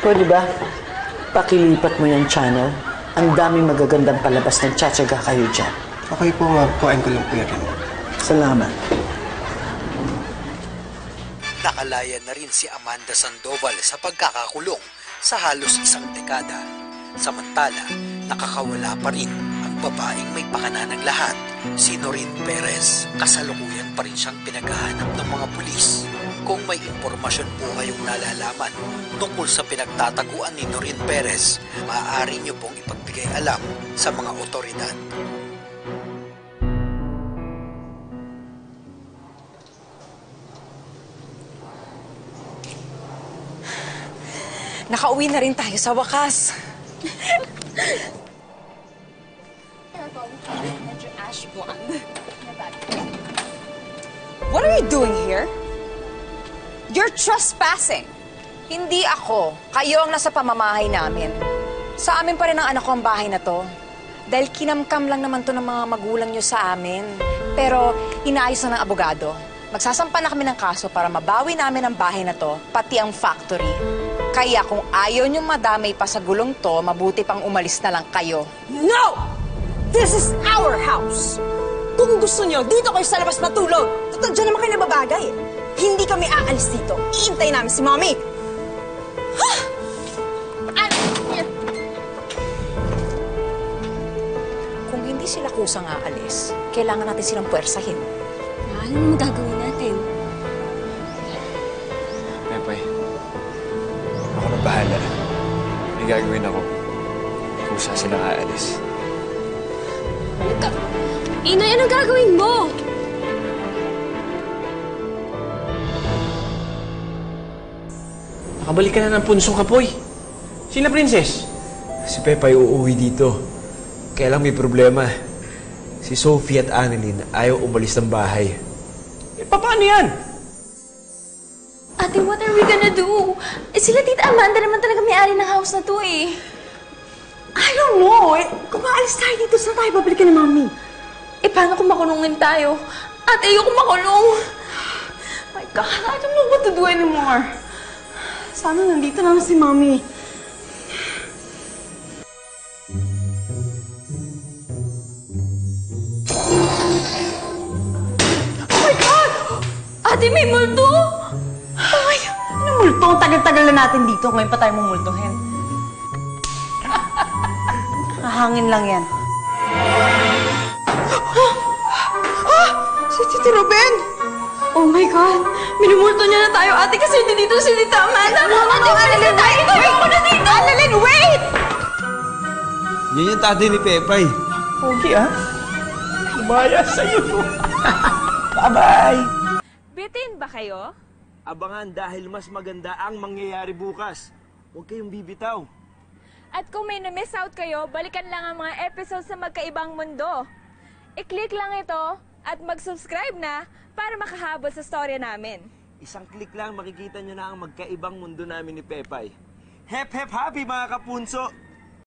Pwede ba? Pakilipat mo yung channel. Ang daming magagandang palabas ng tsatsaga kayo dyan. Okay po, kuhain ko lang po yan. Salamat. Nakalaya na rin si Amanda Sandoval sa pagkakakulong sa halos isang dekada. Samantala, nakakawala pa rin ang babaeng may pakana ng lahat, si Noreen Perez. Kasalukuyan pa rin siyang pinaghahanap ng mga pulis. Kung may impormasyon po kayong nalalaman tungkol sa pinagtataguan ni Noreen Perez, maaari niyo pong ipagbigay alam sa mga otoridad. Nakauwi na rin tayo sa wakas. What are you doing here? You're trespassing. Hindi ako. Kayo ang nasa pamamahay namin. Sa amin pa rin ang anak ko ang bahay na to. Dahil kinamkam lang naman to ng mga magulang nyo sa amin. Pero inaayos na ng abogado. Magsasampa na kami ng kaso para mabawi namin ang bahay na to, pati ang factory. Kaya kung ayaw nyo madamay pa sa gulong to, mabuti pang umalis na lang kayo. No! This is our house! Kung gusto nyo, dito kayo sa labas matulog. Total, dyan naman kayo nababagay. Hindi kami aalis dito. Iintay namin si Mommy. Kung hindi sila kusang aalis, kailangan natin silang puwersahin. Ano naman gagawin natin? Pepay, ako na bahala. May gagawin ako. Kung saan sila aalis. Inay, anong gagawin mo? Nakabalik ka na ng punsong kapoy. Sila, Princess? Si Pepay uuwi dito. Kaya lang may problema. Si Sophie at Annalyn ayaw umalis ng bahay. Eh, paano yan? Ate, what are we gonna do? Eh, sila Tita Amanda naman talaga may-ari ng house na to eh. I don't know. Kung aalis tayo dito, saan tayo babalikan ni Mommy? Eh, paano kung makulungin tayo? Ate, ayoko makulong. My God, I don't know what to do anymore. Sana nandito lang si Mommy. Oh my God! Ate, may multo! Ay, ano multo? Ang tagal-tagal na natin dito. Ngayon pa tayo mumultuhin. Hahangin lang yan. Si Tito Ruben! Oh my God! Minumulto niya na tayo, ate, kasi hindi dito si Tita Amanda. Ate, Annalyn, tayo! Ayoko na dito! Annalyn, wait! Yan yung tatay ni Pepay. Okay, ah. Kumaya sa'yo. Bye-bye. Bitin ba kayo? Abangan dahil mas maganda ang mangyayari bukas. Huwag kayong bibitaw. At kung may na-miss out kayo, balikan lang ang mga episodes sa Magkaibang Mundo. I-click lang ito at mag-subscribe na para makahabol sa storya namin. Isang click lang makikita nyo na ang magkaibang mundo namin ni Pepay. Hep, hep, happy mga kapunso!